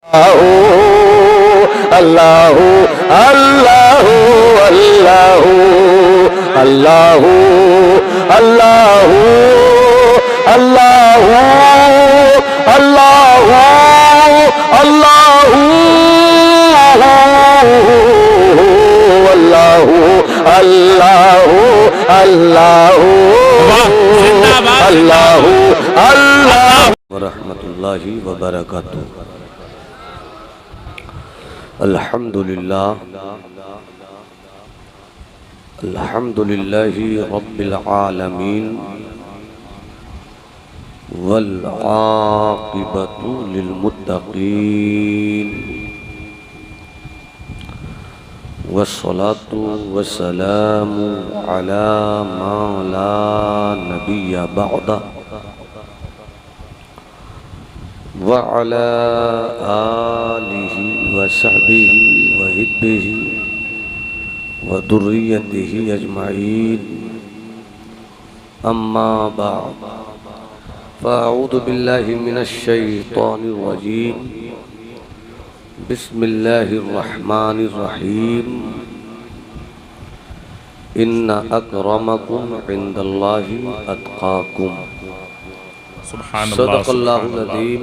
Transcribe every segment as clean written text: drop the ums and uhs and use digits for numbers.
अल्लाहु अल्लाहु अल्लाहु अल्लाहु अल्लाहु अल्लाहु अल्लाहु अल्लाहु अल्लाहु अल्लाहु अल्लाहु अल्लाहु अल्लाह वरहमतुल्लाहि वबरकातुहू। अल्हम्दुलिल्लाह अल्हम्दुलिल्लाहि रब्बिल आलमीन वल आक़िबतु लिल मुत्तक़ीन वस्सलातु वस्सलामु अला मा ला नबिय्य बअदा व अला आलिहि व सहबिहि व हिब्बिहि व दुर्रियतिहि अजमाइन अम्मा बअद फ़अऊज़ु बिल्लाहि मिनश शैतानिर रजीम बिस्मिल्लाहिर रहमानिर रहीम इन्ना अक्रमकुम इंदल्लाहि अत्क़ाकुम सदक़ल्लाहुल अज़ीम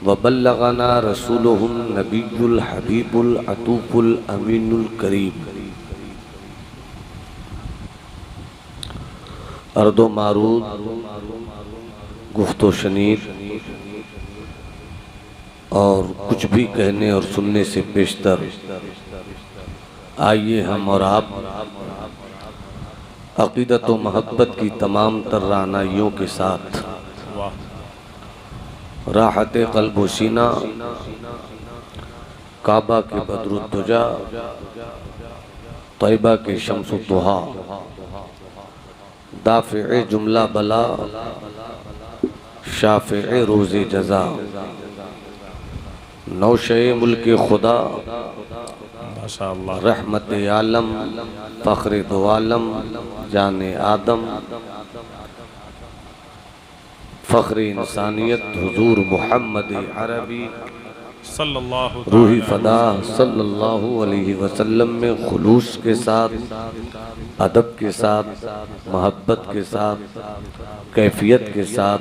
व बल्लगना रसूलुहुन नबियुल हबीबुल अतूफुल अमीनुल करीम। अर्दो मारूद गुफ्तो शनीर और कुछ भी कहने और सुनने से पेशतर आइए हम और आप अक़ीदत व महब्बत की तमाम तर रानाइयों के साथ राहत क़ल्ब व सीना काबा के बदरुद्दुजा तैयबा के शम्सु दुहा दाफ़े जुमला बला शाफ़े रोज़े जज़ा नौशे मुल्क खुदा रहमत आलम फ़ख्र दो आलम जाने आदम फ़ख्र इंसानियत हुज़ूर मुहम्मद अरबी रूही फ़दा सल्लल्लाहु अलैहि वसल्लम में खुलूस के साथ, अदब के साथ, मोहब्बत के साथ, कैफियत के साथ,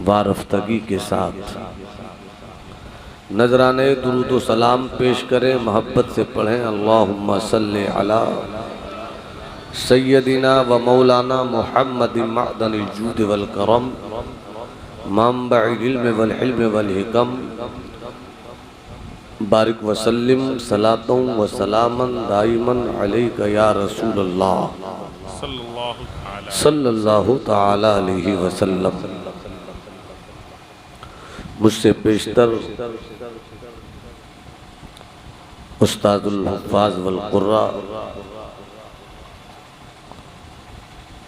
वारफ्तगी के साथ नजराने दुरूद व सलाम पेश करें, मोहब्बत से पढ़ें। अल्लाहुम्मा सल्लि अला सय्यदिना व मौलाना मुहम्मदिन मअदनिल जूद वल करम मंबइल इल्म वल हिल्म वल हिकम बारिक वसल्लिम सलातों व सलामन दाइमन अलैका या रसूलल्लाह सल्लल्लाहु तआला अलैहि वसल्लम। मुझसे पेशतर उस्तादुल हुफ़्फ़ाज़ वल क़ुर्रा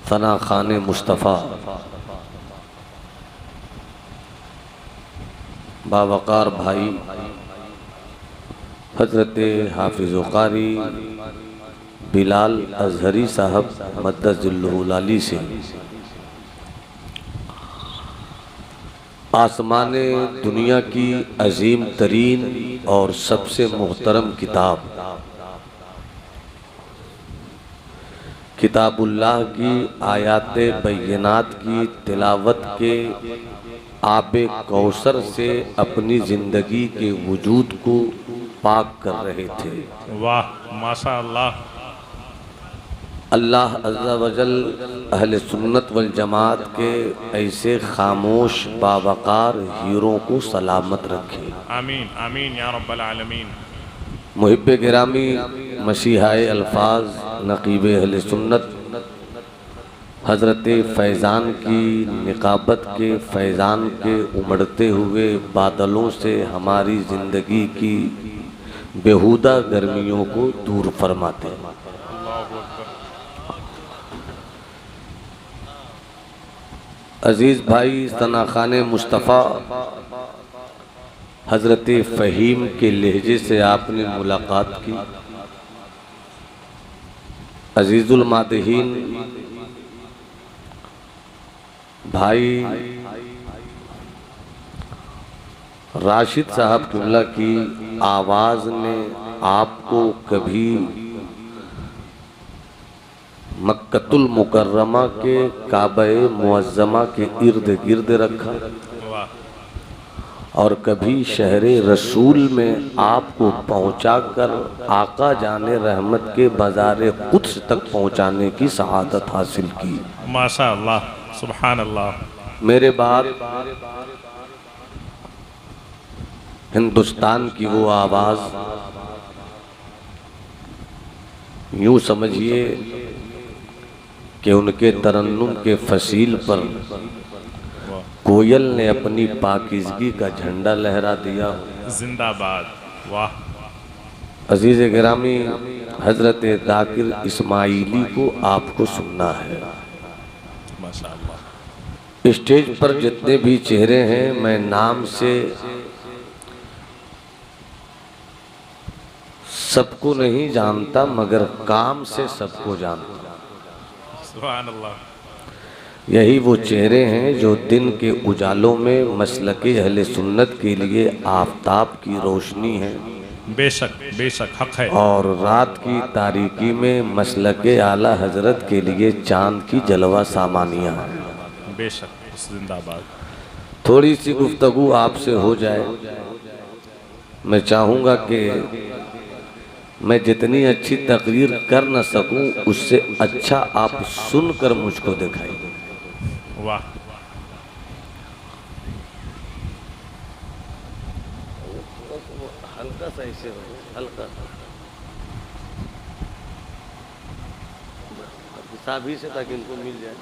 फ़ना ख़ान मुस्तफ़ा बावक़ार भाई हज़रत हाफ़िज़ क़ारी बिलाल अज़हरी साहब मद्दज़िल्लुहुल आली से आसमाने दुनिया की अजीम तरीन और सबसे मुहतरम किताब किताबुल्लाह की आयात बैयनात की तिलावत के आबे कौसर से अपनी ज़िंदगी के वजूद को पाक कर रहे थे। वाह माशाअल्लाह। अल्लाह अज़्ज़ा वजल अहले सुन्नत वल जमात के ऐसे खामोश बावक़ार हीरों को सलामत रखे। आमीन आमीन या रब्बल आलमीन। मुहिब्बे गिरामी मसीहाए अल्फाज नक़ीब अहले सुन्नत हज़रत फैज़ान की निकाबत के फैज़ान के उमड़ते हुए बादलों से हमारी ज़िंदगी की बेहुदा गर्मियों को दूर फरमाते हैं। अजीज़ भाई सना खान मुस्तफ़ा हज़रत फ़हीम के लहजे से आपने मुलाकात की। अजीज़ुल मादहीन भाई राशिद साहब किबला की आवाज ने आपको कभी मक्कतुल मुकर्रमा के काबे मुअज्जमा के इर्द गिर्द रखा वाह और कभी शहरे रसूल में आपको पहुंचाकर आका जाने रहमत के बाज़ारे कुद्स तक पहुंचाने की सआदत हासिल की। माशा अल्लाह, सुभान अल्लाह। मेरे बाद हिंदुस्तान की वो आवाज़, यूं समझिए कि उनके तरन्नुम के फसील पर वाह, कोयल ने अपनी पाकीज़गी का झंडा लहरा दिया। जिंदाबाद। वाह अजीज़ गिरामी, हज़रत दाकिर इस्माइली को आपको सुनना है। माशा अल्लाह। स्टेज पर जितने भी चेहरे हैं, मैं नाम से सबको नहीं जानता मगर काम से सबको जानता। सुभान अल्लाह। यही वो चेहरे हैं जो दिन के उजालों में मसलके अहले सुन्नत के लिए आफताब की रोशनी है बेशक बेशक हक है। और रात की तारीकी में मसलके आला हजरत के लिए चांद की जलवा सामानियाँ हैं। बेशक जिंदाबाद। थोड़ी सी गुफ्तगू आपसे हो जाए। मैं चाहूँगा कि मैं जितनी अच्छी तकरीर कर न सकूं, उससे अच्छा आप सुनकर मुझको दिखाइए। वाह हल्का सा ऐसे हल्का साभी से, ताकि इनको मिल जाए।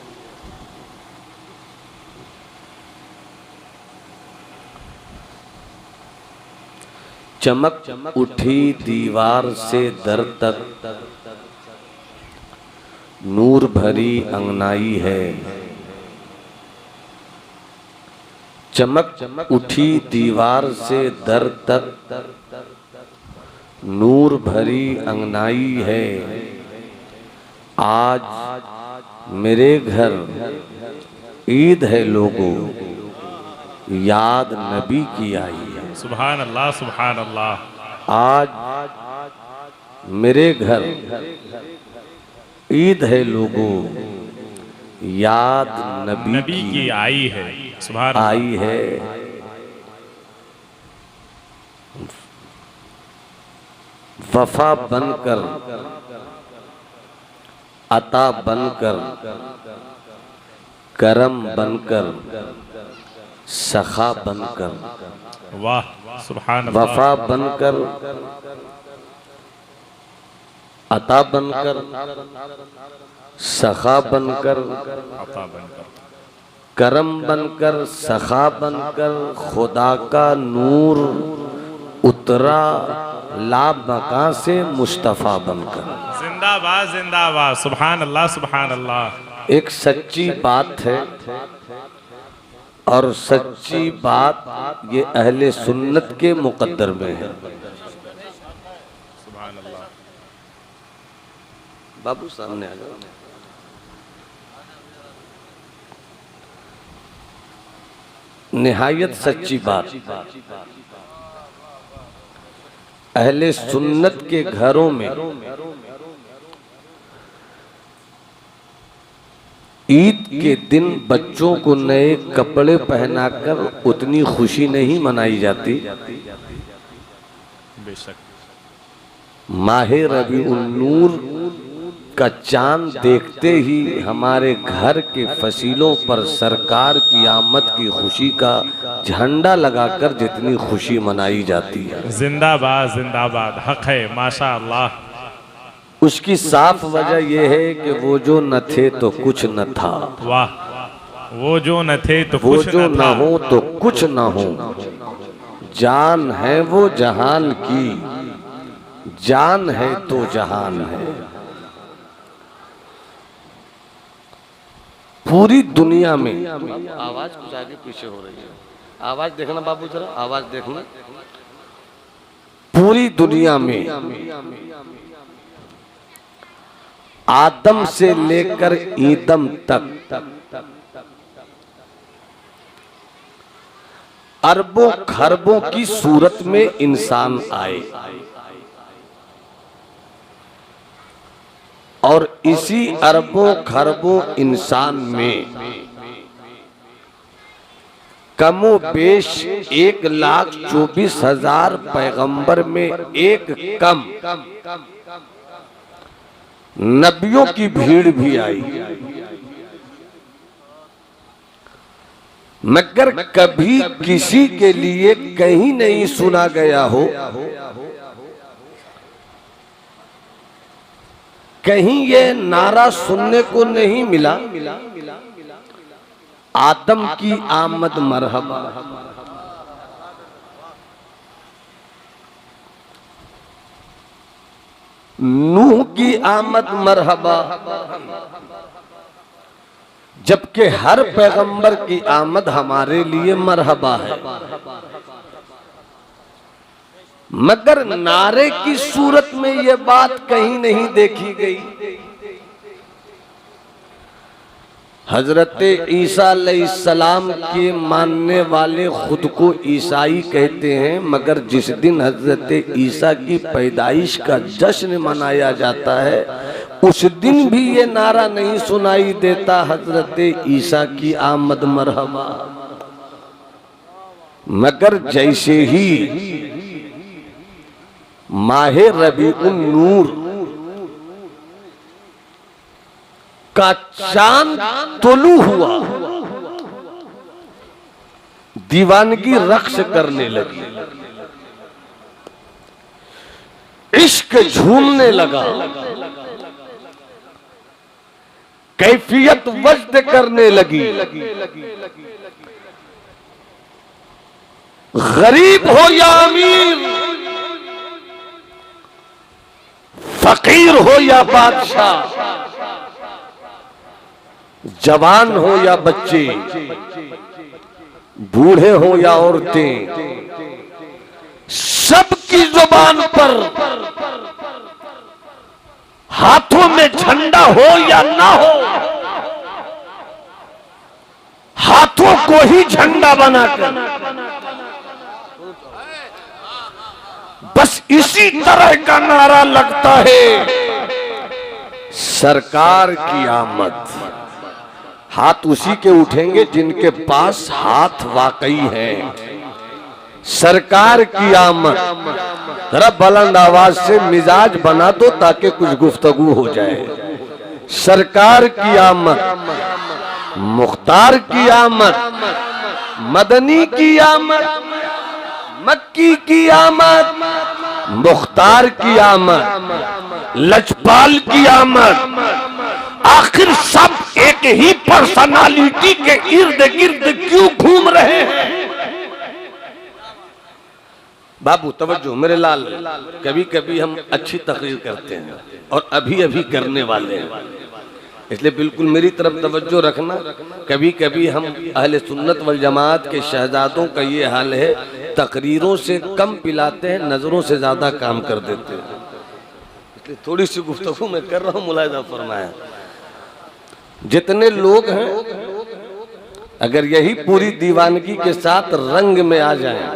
चमक उठी दीवार से दर तक, नूर भरी अंगनाई है। चमक उठी दीवार से दर तक, नूर भरी अंगनाई है। आज मेरे घर ईद है लोगों, याद नबी की आई है। सुभान अल्लाह, सुभान अल्लाह। आज मेरे घर ईद है लोगों, याद नबी की आई है। सुभान आई है। वफा बनकर, अता बनकर, करम बनकर, सखा बनकर, वाह सुभान अल्लाह। वफा बनकर, अता बनकर, सखा बनकर, अता बनकर, करम बनकर, सखा बनकर, खुदा का नूर उतरा लाभ मकां से मुस्तफ़ा बनकर। जिंदाबाद जिंदाबाद। सुभान अल्लाह, सुभान अल्लाह। एक सच्ची बात है और सच्ची बात ये अहले सुन्नत के मुकद्दर में है। सुभान अल्लाह। बाबू सामने आ जाओ। निहायत सच्ची बात, अहले सुन्नत के घरों में ईद के दिन बच्चों को नए कपड़े पहनाकर उतनी खुशी नहीं मनाई जाती। बेशक माहे रबीउल नूर का चांद देखते ही हमारे घर के फसीलों पर सरकार की आमद की खुशी का झंडा लगाकर जितनी खुशी मनाई जाती है। जिंदाबाद जिंदाबाद। हक है। माशा अल्लाह। उसकी साफ वजह यह है कि वो जो न थे तो कुछ न था। वाह। वो जो न थे तो वो कुछ जो न न था। हो तो कुछ न हो। जान है वो जहान की, जान है तो जहान है। पूरी दुनिया में आवाज कुछ आगे पीछे हो रही है। आवाज देखना बाबू, जरा आवाज देखना। पूरी दुनिया में आदम से लेकर ईदम तक अरबों खरबों की सूरत में इंसान आए और इसी अरबों खरबों इंसान में कमो बेश 1,24,000 पैगंबर में एक कम नबियों की भीड़ भी आई, मगर कभी किसी के लिए कहीं नहीं सुना गया हो, कहीं ये नारा सुनने को नहीं मिला, आदम की आमद मरहबा। नूह की आमद मरहबा, जबकि हर पैगंबर की आमद हमारे लिए मरहबा है, मगर नारे की सूरत में ये बात कहीं नहीं देखी गई। हजरत ईसा अलैहिस्सलाम के मानने वाले खुद को ईसाई कहते हैं, मगर जिस दिन हजरत ईसा की पैदाइश का जश्न मनाया जाता है उस दिन भी ये नारा नहीं सुनाई देता, हजरत ईसा की आमद मरहबा। मगर जैसे ही माहे रबीउन नूर का चांद तुलू हुआ, दीवानगी रक्स करने लगी, इश्क झूमने लगा, कैफियत वज्द करने लगी। गरीब हो या अमीर, फकीर हो या बादशाह, जवान हो या बच्चे, बूढ़े हो या औरतें, सबकी जुबान पर हाथों में झंडा हो या ना हो, हाथों को ही झंडा बनाकर बस इसी तरह का नारा लगता है, सरकार की आमद। हाथ उसी के उठेंगे जिनके पास हाथ वाकई है। सरकार की आमद, जरा बुलंद आवाज से मिजाज बना दो ताकि कुछ गुफ्तगू हो जाए। सरकार की आमद, मुख्तार की आमद, मदनी की आमद, मक्की की आमद, मुख्तार की आमद, लजपाल की आमद, आखिर सब एक ही पर्सनालिटी के इर्द गिर्द क्यों घूम रहे हैं? बाबू तवज्जो मेरे लाल, कभी कभी हम अच्छी तकरीर करते हैं और अभी अभी करने वाले हैं, इसलिए बिल्कुल मेरी तरफ तवज्जो रखना। कभी कभी हम अहले सुन्नत वल जमात के शहजादों का ये हाल है, तकरीरों से कम पिलाते हैं, नजरों से ज्यादा काम कर देते हैं। इसलिए थोड़ी सी गुफ्तगू मैं कर रहा हूँ, मुलाहिजा फरमाया। जितने लोग हैं अगर यही पूरी दीवानगी के साथ रंग में आ जाएं,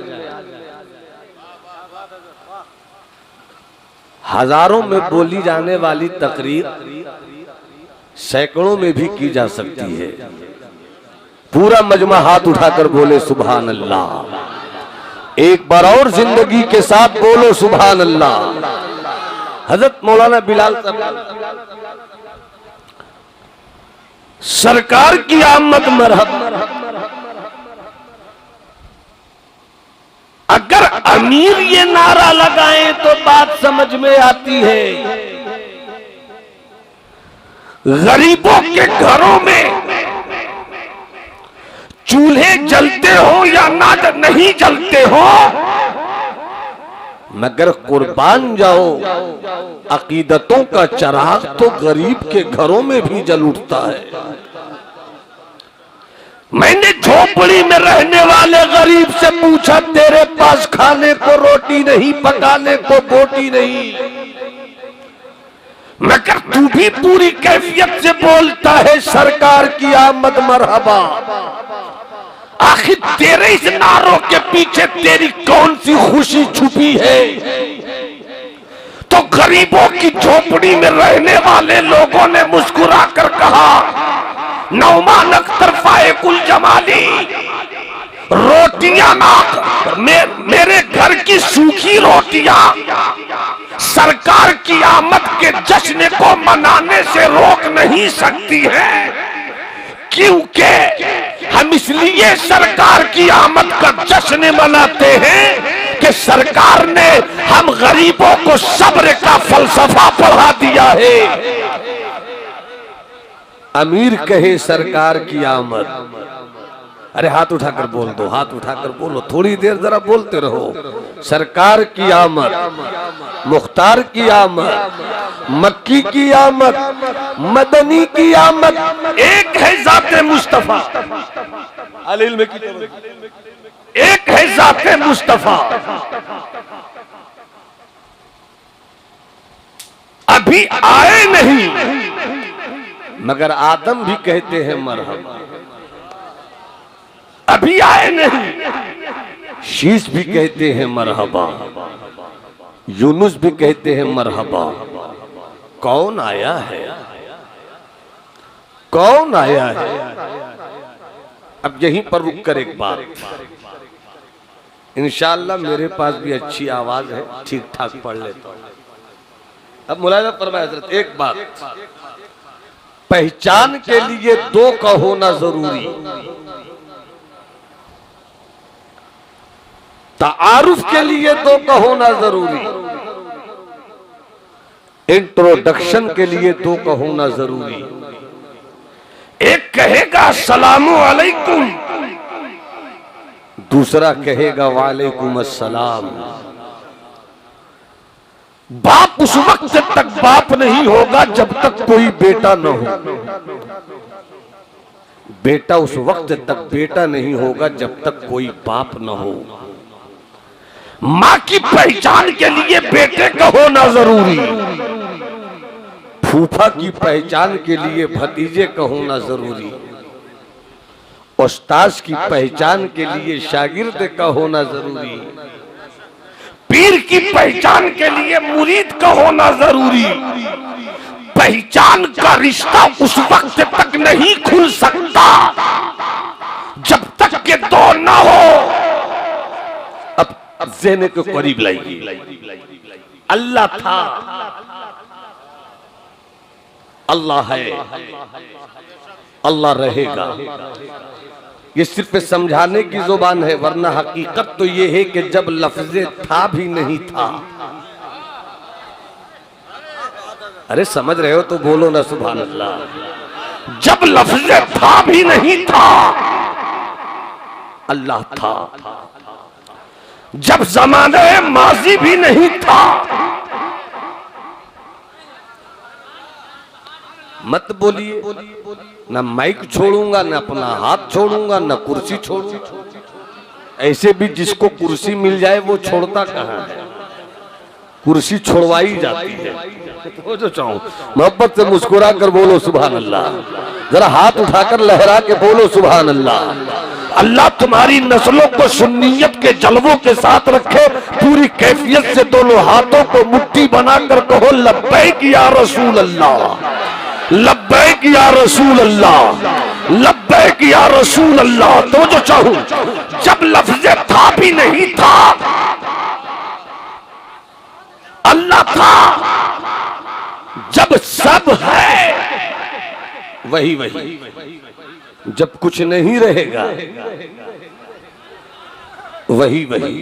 हजारों में बोली जाने वाली तकरीर सैकड़ों में भी की जा सकती है। पूरा मजमा हाथ उठाकर बोले सुभान अल्लाह। एक बार और जिंदगी के साथ बोलो सुभान अल्लाह। हजरत मौलाना बिलाल साहब, सरकार की आमद मरहबा। अगर अमीर ये नारा लगाएं तो बात समझ में आती है, गरीबों के घरों में चूल्हे जलते हो या ना नहीं जलते हो, मगर कुर्बान जाओ, अकीदतों का चराग तो गरीब के घरों में भी जल उठता है। मैंने झोपड़ी में रहने वाले गरीब से पूछा, तेरे पास खाने को रोटी नहीं, पकाने को बोटी नहीं, मगर तू भी पूरी कैफियत से बोलता है सरकार की आमद मरहबा। आखिर तेरे इस नारों के पीछे तेरी कौन सी खुशी छुपी है? तो गरीबों की झोपड़ी में रहने वाले लोगों ने मुस्कुरा कर कहा, नौमान अख्तर फायकुल जमाली, रोटियां ना मेरे घर की सूखी रोटियां सरकार की आमद के जश्न को मनाने से रोक नहीं सकती है, क्योंकि हम इसलिए सरकार की आमद का जश्न मनाते हैं कि सरकार ने हम गरीबों को सब्र का फलसफा पढ़ा दिया है। अमीर कहे सरकार की आमद, अरे हाथ उठाकर बोल दो, हाथ उठाकर बोलो, थोड़ी देर जरा बोलते रहो। सरकार की आमद, मुख्तार की आमद, मक्की की आमद, मदनी की आमद, एक है जाते मुस्तफा, अलील में एक है जाते मुस्तफा। अभी आए नहीं मगर आदम भी कहते हैं मरहबा, अभी आए नहीं शीश भी कहते हैं मरहबा, यूनुस भी कहते हैं मरहबा। कौन आया है? कौन आया है? अब यहीं पर रुक कर एक बात, इंशाअल्लाह मेरे पास भी अच्छी आवाज है, ठीक ठाक पढ़ लेता हूं। अब मुलाहिजा फरमाए हज़रत, एक बात, पहचान के लिए दो का होना जरूरी, तारुफ के लिए दो का होना जरूरी, इंट्रोडक्शन के लिए दो का होना जरूरी। एक कहेगा अस्सलामु अलैकुम, दूसरा कहेगा वालेकुम अस्सलाम। बाप उस वक्त तक बाप नहीं होगा जब तक कोई बेटा न हो, बेटा उस वक्त तक बेटा नहीं होगा जब तक कोई बाप न हो। मां की पहचान के लिए बेटे का होना जरूरी, फूफा की पहचान के लिए भतीजे का होना जरूरी, उस्ताद की पहचान के लिए शागिर्द का होना जरूरी, पीर की पहचान के लिए मुरीद का होना जरूरी। पहचान का रिश्ता उस वक्त तक नहीं खुल सकता जब तक के दो ना हो। अब ज़हन को करीब लाइए, अल्लाह था, अल्लाह है, अल्लाह रहेगा। ये सिर्फ समझाने की जुबान है, वरना हकीकत तो ये है कि जब लफ्ज़े था भी नहीं था। अरे समझ रहे हो तो बोलो ना सुभान अल्लाह। जब लफ्ज़े था भी नहीं था, अल्लाह था। जब ज़माने माजी भी नहीं था, मत बोलिए, ना माइक छोड़ूंगा, ना अपना हाथ छोड़ूंगा, ना कुर्सी छोड़ूंगा। ऐसे भी जिसको कुर्सी मिल जाए वो छोड़ता कहाँ है, कुर्सी छोड़वाई जाती है। तो जो चाहूं मोहब्बत से मुस्कुरा कर बोलो सुभान अल्लाह, जरा हाथ उठाकर लहरा के बोलो सुभान अल्लाह। अल्लाह तुम्हारी नस्लों को सुन्नियत के जलवों के साथ रखे। पूरी कैफियत से दोनों हाथों को मुट्ठी बनाकर कहो लब्बैक या रसूल अल्लाह, लब्बैक या रसूल अल्लाह, लब्बैक या रसूल अल्लाह। तो जो चाहूं, जब लफ्ज़ था भी नहीं था, अल्लाह था। जब सब है वही वही, जब कुछ नहीं रहेगा वही वही।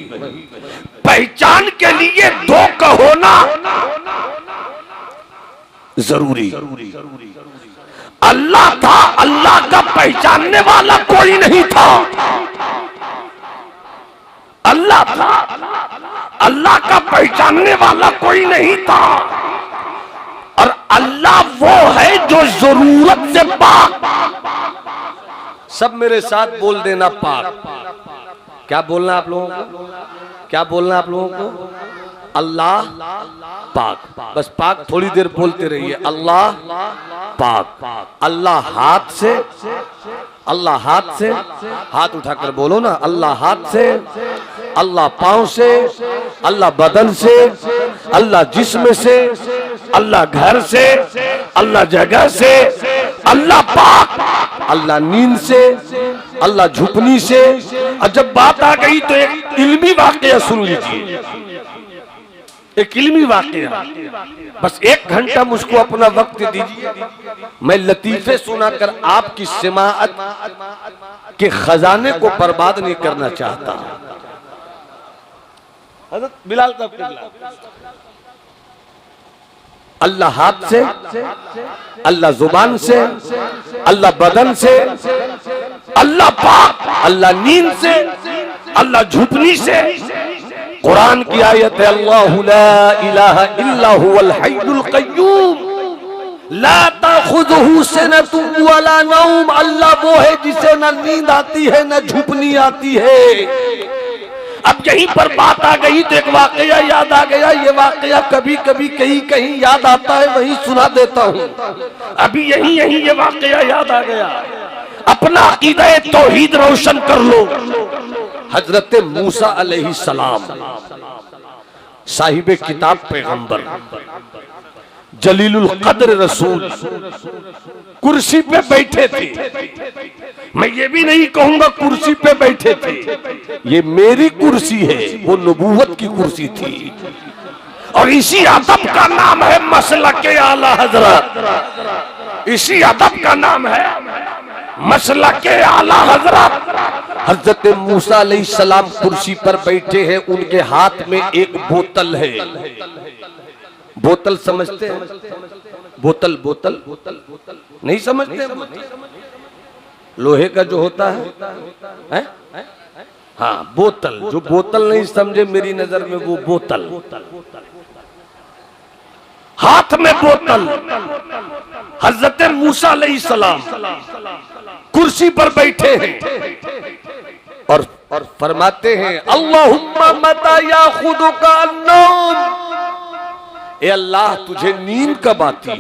पहचान के लिए दो का होना जरूरी। अल्लाह था, अल्लाह का पहचानने वाला कोई नहीं था। अल्लाह था, अल्लाह का पहचानने वाला कोई नहीं था। और अल्लाह वो है जो जरूरत से पाक। सब मेरे साथ बोल देना पाक। क्या बोलना आप लोगों को, क्या बोलना आप लोगों को? अल्लाह पाक। बस पाक थोड़ी देर बोलते रहिए। अल्लाह पाक। अल्लाह हाथ से, अल्लाह हाथ से, हाथ उठाकर बोलो ना, अल्लाह हाथ से, अल्लाह पांव से, अल्लाह बदन से, अल्लाह जिस्म से, अल्लाह घर से, अल्लाह जगह से, अल्लाह पाक, अल्लाह नींद से, अल्लाह झुकनी से। और जब बात आ गई तो एक इल्मी वाकया सुन लीजिए, एक इल्मी वाकया, बस 1 घंटा मुझको अपना वक्त दीजिए, मैं लतीफे सुनाकर आपकी सिमाअत के खजाने को बर्बाद नहीं करना चाहता। हज़रत बिलाल साहब, अल्लाह हाथ से, अल्लाह जुबान से, अल्लाह बदन से, अल्लाह पाक, अल्लाह नींद से, अल्लाह झुकनी से। कुरान की आयत है, अल्लाहु ला इलाहा इल्ला हुवल हय्युल क़य्यूम ला ताख़ुज़ुहु सिनतुन वला नौम। अल्लाह वो है जिसे न नींद आती है न झुकनी आती है। अब यहीं पर बात आ गई तो एक वाकया याद आ गया। ये वाकया कभी कभी कहीं कहीं याद आता है, वही सुना देता हूँ। अभी यहीं ये वाकया याद आ गया। अपना अकीदा तौहीद रोशन कर लो। हजरत मूसा अलैहिस्सलाम साहिब किताब पैगंबर जलीलुल कद्र रसूल कुर्सी पे बैठे थे। मैं ये भी नहीं कहूंगा कुर्सी पे बैठे थे, ये मेरी कुर्सी है, वो नबूवत की कुर्सी थी। और इसी अदब का नाम है मसलके आला हजरत। इसी अदब का नाम है मसलके आला हजरत। हजरत मूसा अलैहिस्सलाम कुर्सी पर बैठे हैं, उनके हाथ में एक बोतल है। बोतल समझते हैं? बोतल बोतल नहीं समझते? लोहे का जो होता है? हाँ, बोतल। जो बोतल नहीं समझे मेरी नजर में वो बोतल। हाथ में बोतल। हजरत मूसा अलैहिस्सलाम कुर्सी पर बैठे हैं और फरमाते हैं, अल्लाहुम्मा मता याखुदुका अन्नौम। ए अल्लाह, तुझे नींद कब आती है?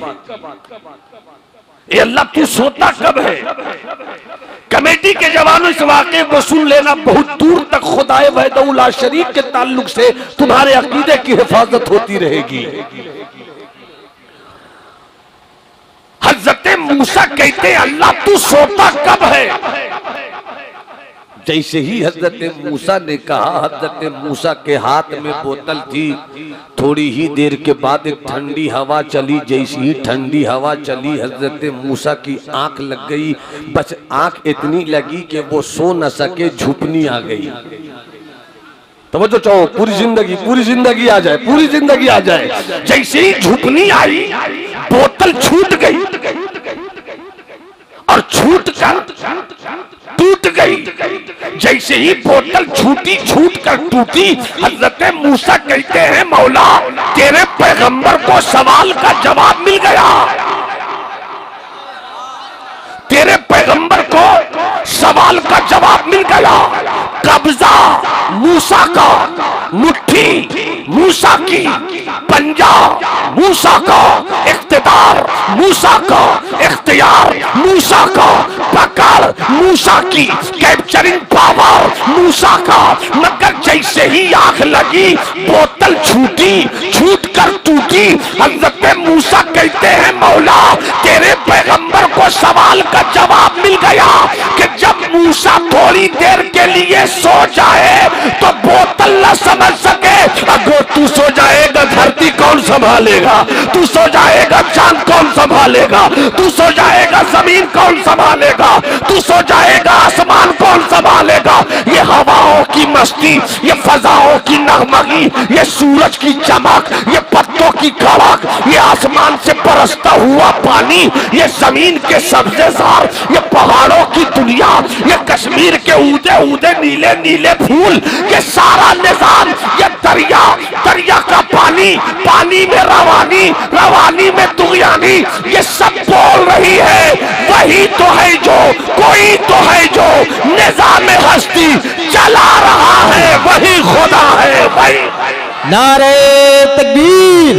ए अल्लाह, तू सोता कब है? कमेटी के जवानों इस वाक़े को सुन लेना। बहुत दूर तक खुदाए वहदहू ला शरीक के ताल्लुक से तुम्हारे अकीदे की हिफाजत होती रहेगी। हजरत मूसा कहते, अल्लाह तू सोता कब है? जैसे ही हजरत मूसा ने कहा, हजरत मूसा के हाथ में बोतल थी। थोड़ी ही देर के बाद एक ठंडी हवा चली। जैसी ही ठंडी हवा चली, हजरत मूसा की आंख लग गई। बस आंख इतनी लगी कि वो सो न सके, झुकनी आ गई। तवज्जो चाहो, पूरी जिंदगी आ जाए, पूरी जिंदगी आ जाए। जैसे ही झुकनी आई, बोतल छूट गई और छूट कर टूट गई। जैसे ही बोतल छूट कर टूटी, हजरत मूसा कहते हैं, मौला तेरे पैगंबर को सवाल का जवाब मिल गया। तेरे पैगंबर को सवाल का जवाब मिल गया। कब्जा मूसा का, मुट्ठी मूसा की, पंजा मूसा का, इख्तिदार मूसा का, इख्तियार मूसा का, पकड़ मूसा की, कैप्चरिंग पावर मूसा का। मगर जैसे ही आंख लगी, बोतल छूट कर टूटी। हजरत मूसा कहते हैं, मौला तेरे पैगंबर को सवाल का जवाब मिल गया कि जब मूसा थोड़ी देर के लिए सो जाए तो बोतल न समझ सके। अगर तू सो जाएगा धरती कौन संभालेगा? तू सो जाएगा चांद कौन संभालेगा? तू सो जाएगा जमीन कौन संभालेगा? तू सो जाएगा आसमान कौन संभालेगा? ये हवाओं की मस्ती, ये फजाओं की नगमगी, ये सूरज की चमक, ये पत्तों की कड़क, ये आसमान से बरसता हुआ पानी, ये जमीन के सब्जेजार, ये पहाड़ों की दुनिया, ये कश्मीर के ऊदे नीले नीले फूल, ये सारा निजाम, ये दरिया का पानी में रवानी में तुगयानी, ये सब बोल रही है। वही तो है जो, कोई तो है जो निजाम हस्ती चला रहा है, वही खुदा है। वही नारे तकबीर,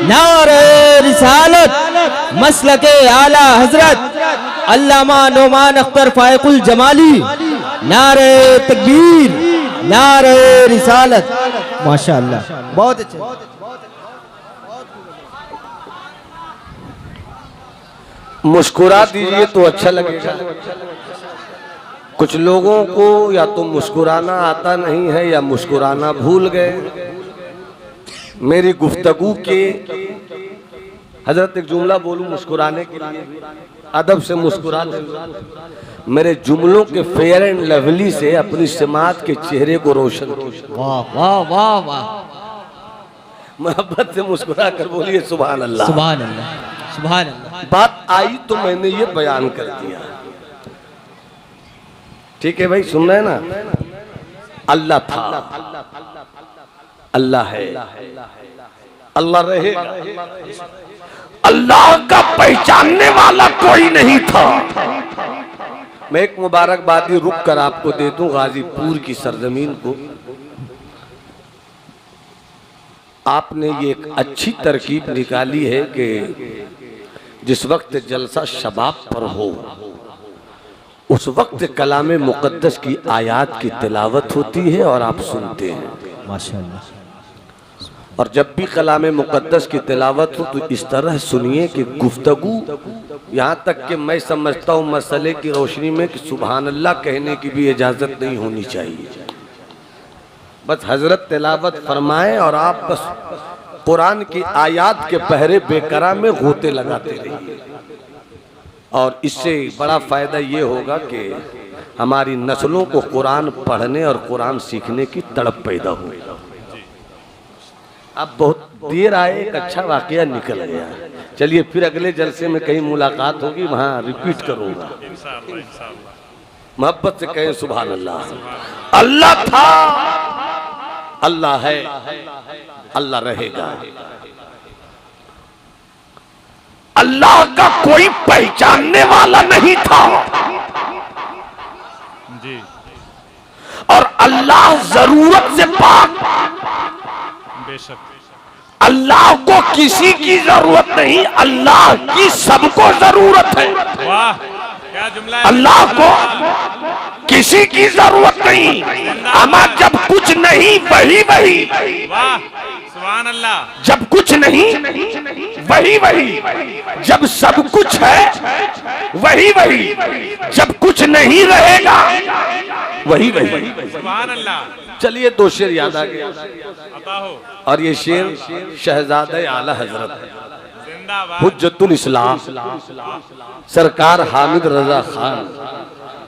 नारे रिसालत, मसलके आला हजरत। अल्लामा नोमान अख्तर फायकुल जमाली। नारे तकबीर, नारे रिसालत। माशाअल्लाह, बहुत अच्छे। मुस्कुरा दीजिए तो अच्छा लगेगा। कुछ लोगों को या तो मुस्कुराना आता नहीं है या मुस्कुराना भूल गए। मेरी गुफ्तगू के हजरत एक जुमला बोलूं मुस्कुराने के लिए, अदब से मुस्कुराते हुए। मेरे जुमलों के फेयर एंड लवली से अपनी समात के चेहरे को रोशन कीजिए। वाह वाह वाह वाह। मोहब्बत से मुस्कुरा कर बोलिए सुभान अल्लाह, सुभान अल्लाह, सुभान अल्लाह। बात आई तो मैंने ये बयान कर दिया। ठीक है भाई, सुन रहे हैं ना? अल्लाह था, अल्लाह है, अल्लाह रहेगा। अल्लाह का पहचानने वाला कोई नहीं था। मैं एक मुबारकबादी रुक कर आपको दे दूं गाजीपुर की सरजमीन को। आपने ये एक अच्छी तरकीब निकाली है कि जिस वक्त जलसा शबाब पर हो उस वक्त कलाम मुक़द्दस की आयात की तिलावत होती है और आप सुनते हैं। माशाअल्लाह। और जब भी कलाम मुक़द्दस की तिलावत हो तो इस तरह सुनिए कि गुफ्तगू, यहाँ तक कि मैं समझता हूँ मसले की रोशनी में कि सुभान अल्लाह कहने की भी इजाज़त नहीं होनी चाहिए। बस हजरत तिलावत फरमाएं और आप बस कुरान की आयात के पहरे बेकरार में गोते लगाते रहिए। और इससे बड़ा फ़ायदा ये होगा कि हमारी नस्लों को कुरान पढ़ने और कुरान सीखने की तड़प पैदा होगी। अब बहुत देर आए, एक अच्छा वाकया निकल गया। चलिए फिर अगले जलसे में कहीं मुलाकात होगी, वहाँ रिपीट करूँगा। मोहब्बत से कहें सुभान अल्लाह। अल्लाह था, अल्लाह है, अल्लाह रहेगा। अल्लाह का कोई पहचानने वाला नहीं था जी। और अल्लाह जरूरत से पाक। बेशक अल्लाह को किसी की जरूरत नहीं, अल्लाह की सबको जरूरत है। वाह, क्या जुमला है। अल्लाह को किसी की जरूरत नहीं, हमारा जब कुछ नहीं वही वही। वाह, सुभान अल्लाह। जब कुछ नहीं वही वही, जब सब कुछ है वही वही, जब कुछ नहीं रहेगा वही वही। सुभान अल्लाह। चलिए दो शेर याद आ गया। अता हो। और ये शेर शहजादे आला हजरत जिंदाबाद। हुज्जतुल इस्लाम सरकार हामिद रजा खान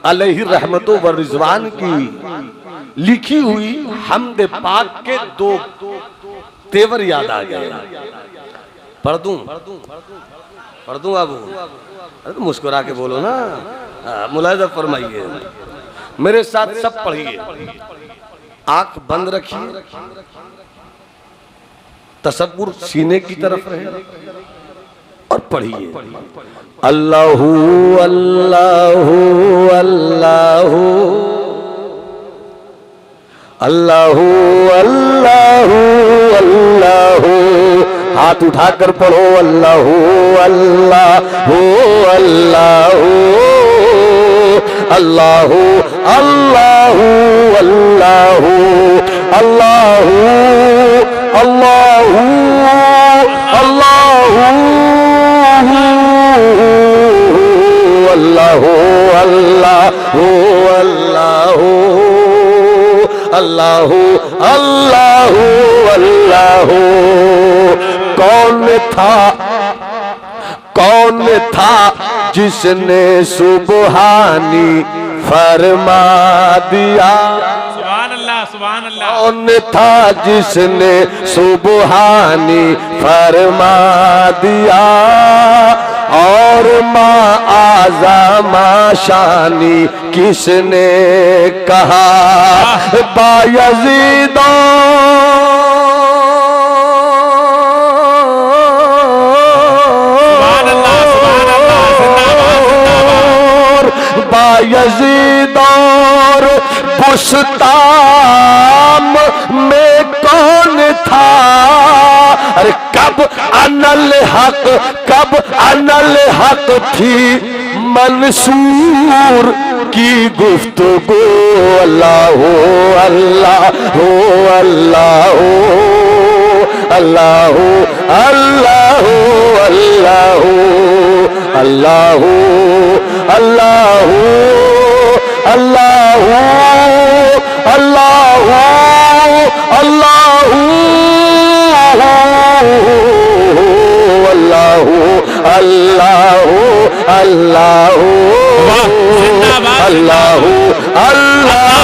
अलैहि रहमतो व रिजवान की लिखी हुई हमद पाक के दो तेवर याद आ गए। पढ़ दूं बाबू? अरे तो मुस्कुरा के बोलो ना, मुलाहिजा फरमाइए। मेरे साथ सब पढ़िए, आंख बंद रखिए, तसव्वुर सीने की तरफ रहे और पढ़िए। अल्लाहु अल्लाहु अल्लाहु अल्लाहु अल्लाहु अल्लाहु। हाथ उठाकर पढ़ो अल्लाहु अल्लाहु अल्लाहु अल्लाहु अल्लाहु अल्लाहु अल्लाहु अल्लाहु अल्लाहु अल्लाहु अल्लाहु अल्लाहु अल्लाहु अल्लाहु अल्लाहु। कौन था जिसने सुबहानी फरमा दिया? सुभान अल्लाह, सुभान अल्लाह। कौन था जिसने सुबहानी फरमा दिया? और माँ आज़मा शानी किसने कहा? बायज़ीद बायज़ीद और बुस्ताम में कौन था? अरे कब अनल हक कब जब अनल हक थी मंसूर की गुफ्तगू अल्लाह हो अल्लाह हो अल्लाह हो अल्लाह हो अल्लाह हो अल्लाह हो अल्लाह हो अल्लाह हो अल्लाह हो अल्लाह हो अल्लाह हो अल्लाह हो अल्लाह हो अल्लाह हो वाह, जिंदाबाद, अल्लाह हो अल्लाह